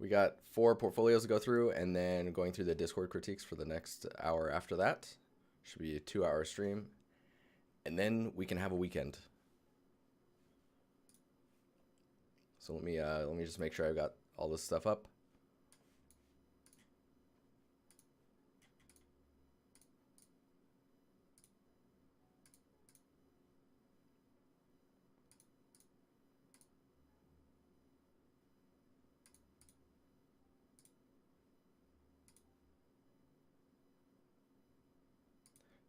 We got 4 portfolios to go through, and then going through the Discord critiques for the next hour after that. Should be a 2-hour stream, and then we can have a weekend. So let me just make sure I've got all this stuff up.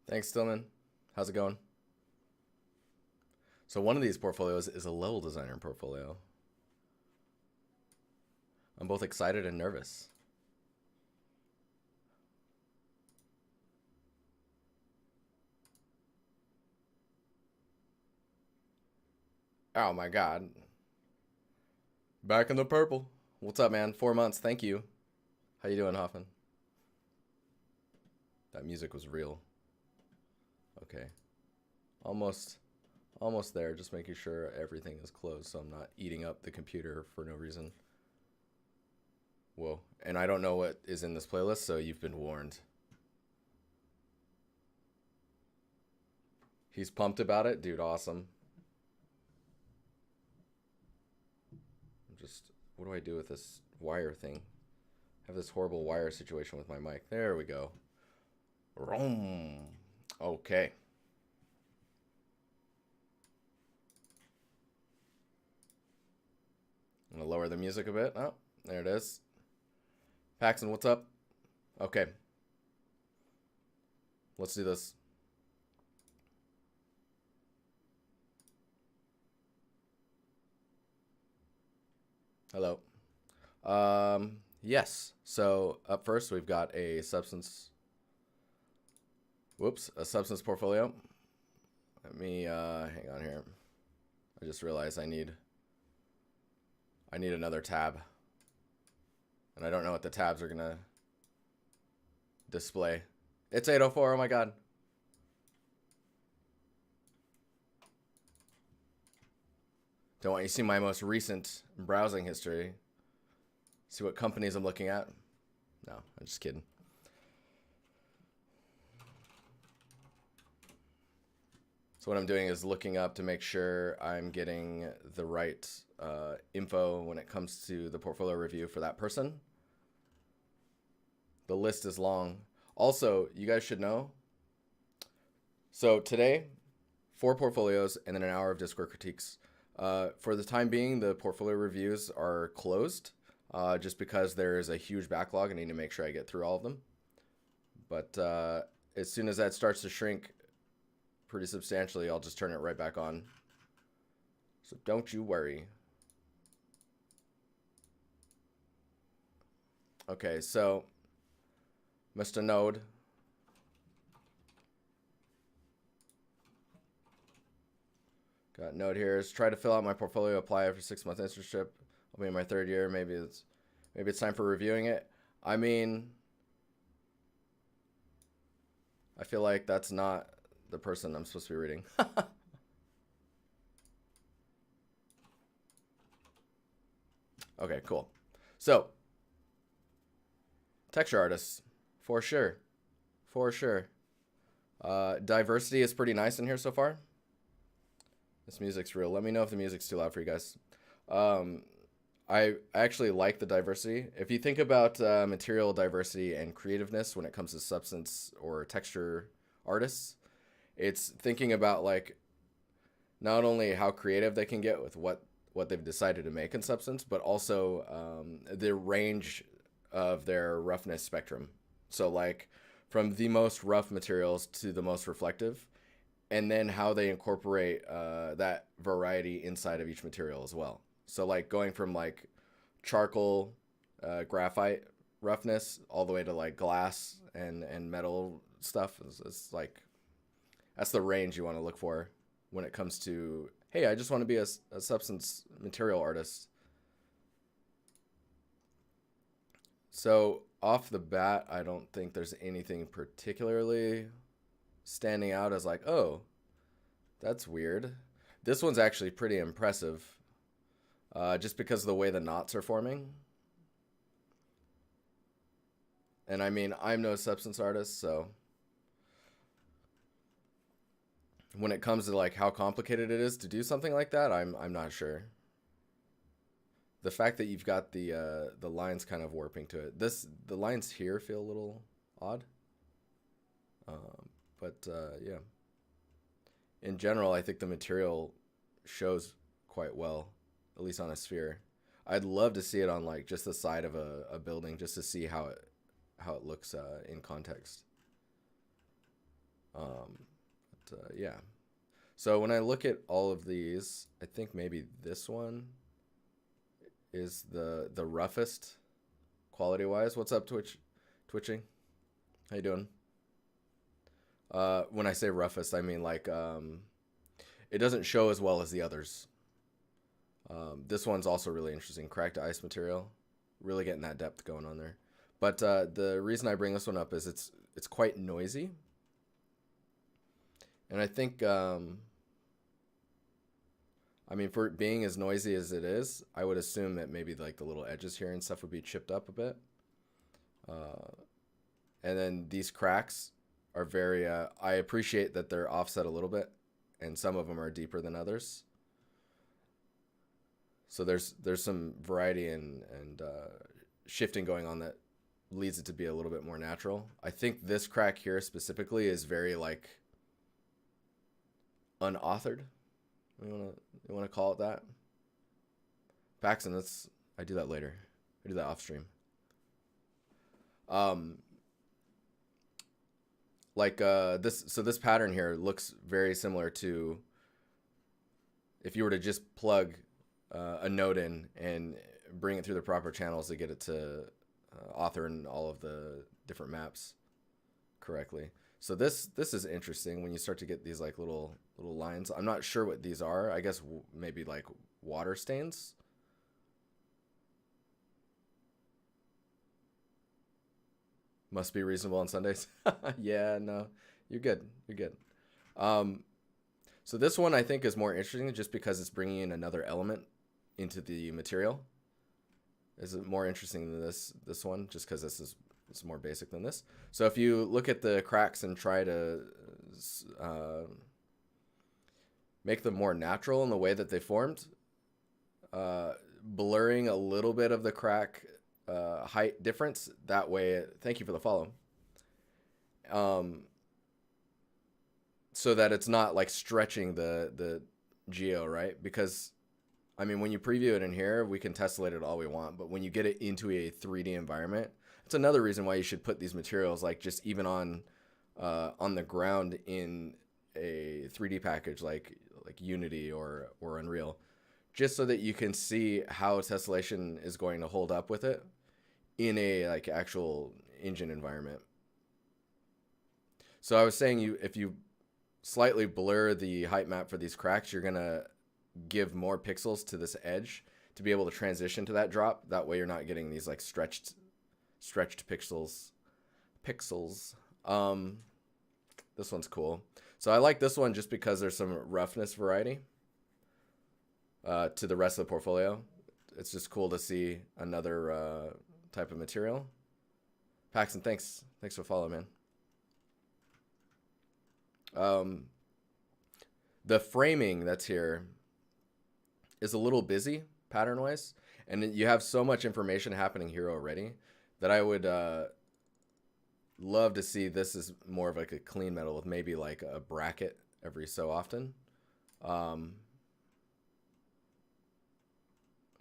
Thanks, Stillman. How's it going? So one of these portfolios is a level designer portfolio. I'm both excited and nervous. Oh my god. Back in the purple. What's up, man? 4 months. Thank you. How you doing, Hoffman? That music was real. Okay. Almost there. Just making sure everything is closed so I'm not eating up the computer for no reason. Whoa. And I don't know what is in this playlist, so you've been warned. He's pumped about it? Dude, awesome. What do I do with this wire thing? I have this horrible wire situation with my mic. There we go. Vroom. Okay. I'm gonna lower the music a bit. Oh, there it is. Paxton, what's up? Okay. Let's do this. Hello. Yes. So up first, we've got a substance. Whoops, a substance portfolio. Let me hang on here. I just realized I need another tab, and I don't know what the tabs are gonna display. It's 8:04. Oh my god. Don't want you to see my most recent browsing history. See what companies I'm looking at. No, I'm just kidding. So what I'm doing is looking up to make sure I'm getting the right info when it comes to the portfolio review for that person. The list is long. Also, you guys should know. So today, 4 portfolios and then an hour of Discord critiques. For the time being, the portfolio reviews are closed just because there is a huge backlog and I need to make sure I get through all of them. But as soon as that starts to shrink pretty substantially, I'll just turn it right back on. So don't you worry. Okay, so Mr. Node. Got a note here. Is try to fill out my portfolio, apply for 6-month internship. I'll be in my 3rd year. Maybe it's time for reviewing it. I mean, I feel like that's not the person I'm supposed to be reading. Okay, cool. So, texture artists, for sure. For sure. Diversity is pretty nice in here so far. This music's real. Let me know if the music's too loud for you guys. I actually like the diversity. If you think about material diversity and creativeness when it comes to substance or texture artists, it's thinking about like not only how creative they can get with what they've decided to make in substance, but also the range of their roughness spectrum. So like from the most rough materials to the most reflective, and then how they incorporate that variety inside of each material as well. So like going from like charcoal, graphite roughness all the way to like glass and metal stuff is like, that's the range you want to look for when it comes to, hey, I just want to be a substance material artist. So off the bat, I don't think there's anything particularly standing out as like, oh, that's weird. This one's actually pretty impressive, just because of the way the knots are forming. And I mean, I'm no substance artist, so when it comes to like how complicated it is to do something like that, I'm not sure. The fact that you've got the lines kind of warping to it. The lines here feel a little odd. But yeah, in general, I think the material shows quite well, at least on a sphere. I'd love to see it on like just the side of a building, just to see how it looks in context. Yeah. So when I look at all of these, I think maybe this one is the roughest quality wise. What's up, Twitching? How you doing? When I say roughest, I mean like it doesn't show as well as the others. This one's also really interesting. Cracked ice material, really getting that depth going on there. But the reason I bring this one up is it's quite noisy, and I think I mean, for it being as noisy as it is, I would assume that maybe like the little edges here and stuff would be chipped up a bit. And then these cracks are very, I appreciate that they're offset a little bit, and some of them are deeper than others. So there's some variety and shifting going on that leads it to be a little bit more natural. I think this crack here specifically is very like unauthored. You wanna call it that? Paxton, I do that later. I do that off stream. This pattern here looks very similar to if you were to just plug a note in and bring it through the proper channels to get it to author in all of the different maps correctly. So this is interesting when you start to get these like little lines. I'm not sure what these are. I guess maybe like water stains. Must be reasonable on Sundays. Yeah, no, you're good. You're good. So this one I think is more interesting just because it's bringing in another element into the material. Is it more interesting than this one just because it's more basic than this. So if you look at the cracks and try to make them more natural in the way that they formed, blurring a little bit of the crack height difference, that way, thank you for the follow, so that it's not like stretching the geo, right? Because I mean, when you preview it in here, we can tessellate it all we want, but when you get it into a 3D environment, it's another reason why you should put these materials like just even on the ground in a 3D package like Unity or Unreal, just so that you can see how tessellation is going to hold up with it in a like actual engine environment. So I was saying if you slightly blur the height map for these cracks, you're gonna give more pixels to this edge to be able to transition to that drop. That way you're not getting these like stretched pixels. This one's cool. So I like this one just because there's some roughness variety to the rest of the portfolio. It's just cool to see another type of material. Paxton, thanks for following, man. The framing that's here is a little busy pattern wise, and you have so much information happening here already that I would love to see this is more of like a clean metal with maybe like a bracket every so often. Let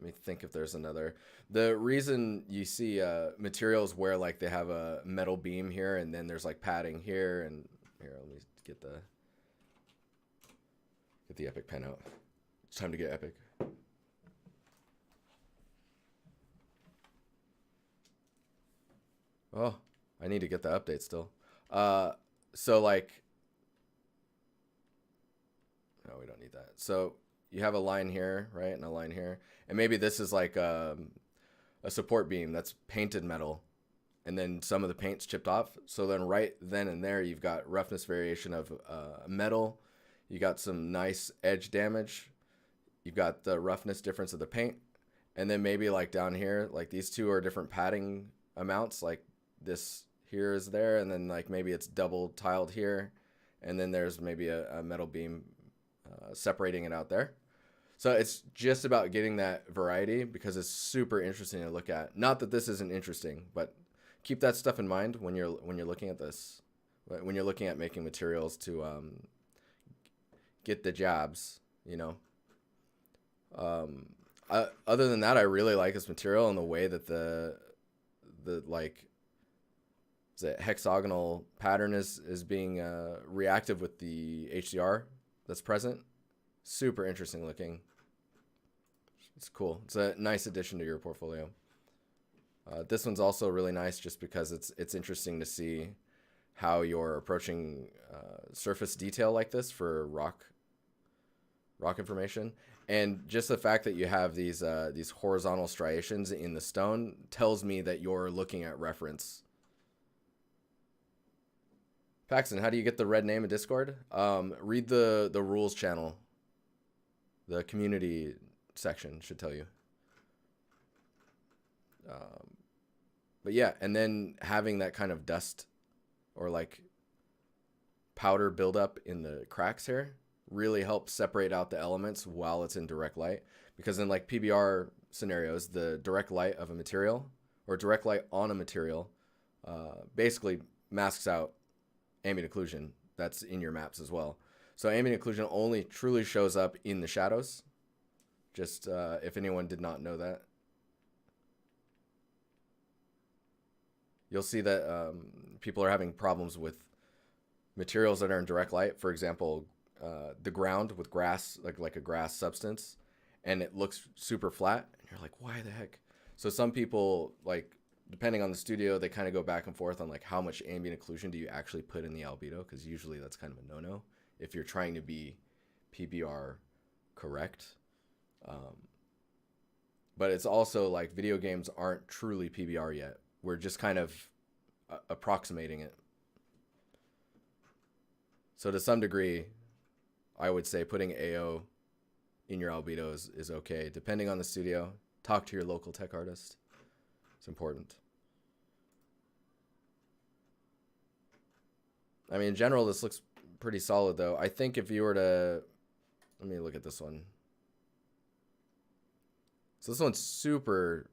me think if there's another. The reason you see materials where like they have a metal beam here and then there's like padding here, and here, let me get the epic pen out. It's time to get epic. Oh, I need to get the update still. So like, no, we don't need that. So you have a line here, right? And a line here. And maybe this is like a support beam that's painted metal. And then some of the paint's chipped off. So then right then and there, you've got roughness variation of metal. You got some nice edge damage. You've got the roughness difference of the paint. And then maybe like down here, like these two are different padding amounts. Like this here is there, and then like maybe it's double tiled here, and then there's maybe a metal beam separating it out there. So it's just about getting that variety because it's super interesting to look at. Not that this isn't interesting, but keep that stuff in mind when you're looking at this, when you're looking at making materials to get the jobs, you know. Other than that, I really like this material and the way that the like the hexagonal pattern is being reactive with the HDR that's present. Super interesting looking. It's cool. It's a nice addition to your portfolio. This one's also really nice just because it's interesting to see how you're approaching surface detail like this for rock information. And just the fact that you have these horizontal striations in the stone tells me that you're looking at reference. Paxton, how do you get the red name in Discord? Read the rules channel. The community section should tell you. But yeah, and then having that kind of dust or like powder buildup in the cracks here really helps separate out the elements while it's in direct light. Because in like PBR scenarios, the direct light of a material or direct light on a material basically masks out ambient occlusion that's in your maps as well. So ambient occlusion only truly shows up in the shadows. Just if anyone did not know that. You'll see that people are having problems with materials that are in direct light. For example, the ground with grass, like a grass substance, and it looks super flat. And you're like, why the heck? So some people, like, depending on the studio, they kind of go back and forth on like how much ambient occlusion do you actually put in the albedo, because usually that's kind of a no-no if you're trying to be PBR correct. But it's also like video games aren't truly PBR yet. We're just kind of approximating it. So to some degree, I would say putting AO in your albedo is okay. Depending on the studio, talk to your local tech artist. It's important. I mean, in general, this looks pretty solid, though. I think if you were to... Let me look at this one. So this one's super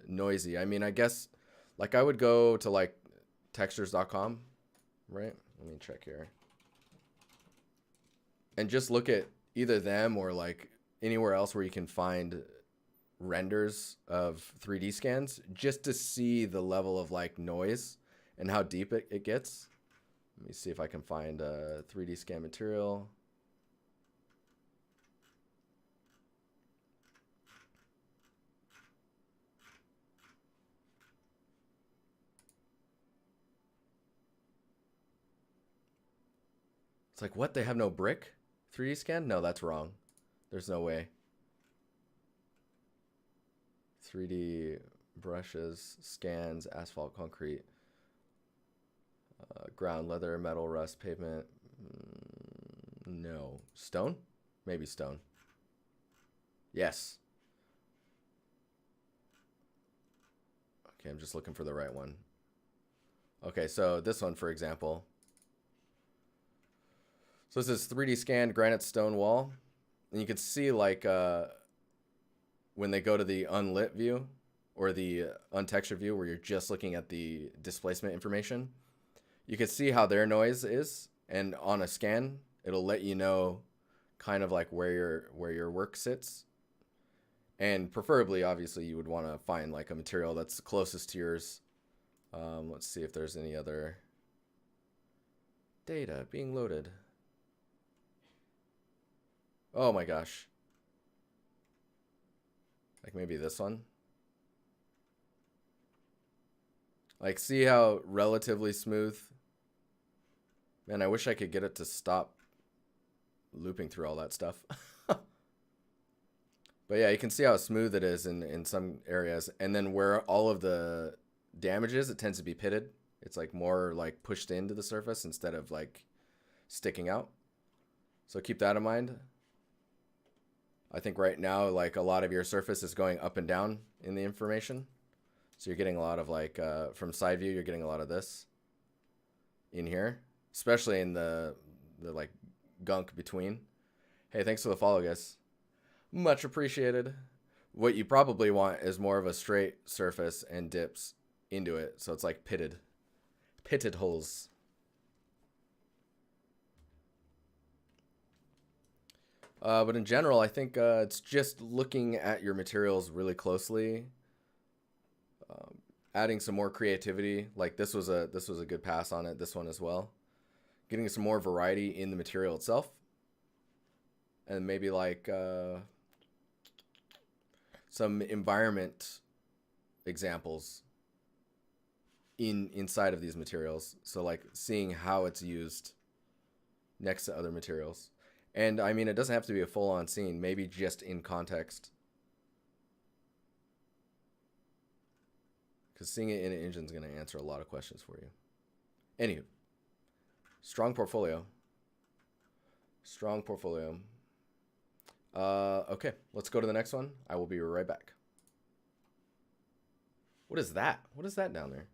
noisy. I mean, I guess, like, I would go to, like, textures.com, right? Let me check here. And just look at either them or, like, anywhere else where you can find renders of 3D scans just to see the level of, like, noise and how deep it gets. Let me see if I can find a 3D scan material. It's like, what? They have no brick 3D scan? No, that's wrong. There's no way. 3D brushes, scans, asphalt, concrete, ground, leather, metal, rust, pavement. No. Stone? Maybe stone. Yes. Okay, I'm just looking for the right one. Okay, so this one, for example. So this is 3D scanned granite stone wall. And you can see, like, when they go to the unlit view or the untextured view where you're just looking at the displacement information, you can see how their noise is. And on a scan, it'll let you know kind of like where your work sits. And preferably, obviously, you would want to find like a material that's closest to yours. Let's see if there's any other data being loaded. Oh my gosh. Like maybe this one. Like, see how relatively smooth? Man, I wish I could get it to stop looping through all that stuff. But yeah, you can see how smooth it is in some areas. And then where all of the damage is, it tends to be pitted. It's like more like pushed into the surface instead of like sticking out. So keep that in mind. I think right now, like a lot of your surface is going up and down in the information. So you're getting a lot of like, from side view, you're getting a lot of this in here, especially in the like gunk between. Hey, thanks for the follow, guys. Much appreciated. What you probably want is more of a straight surface and dips into it. So it's like pitted holes. But in general, I think it's just looking at your materials really closely, adding some more creativity. Like this was a good pass on it. This one as well, getting some more variety in the material itself, and maybe like some environment examples inside of these materials. So like seeing how it's used next to other materials. And I mean, it doesn't have to be a full-on scene, maybe just in context. Because seeing it in an engine is going to answer a lot of questions for you. Anywho, strong portfolio. Strong portfolio. Okay, let's go to the next one. I will be right back. What is that? What is that down there?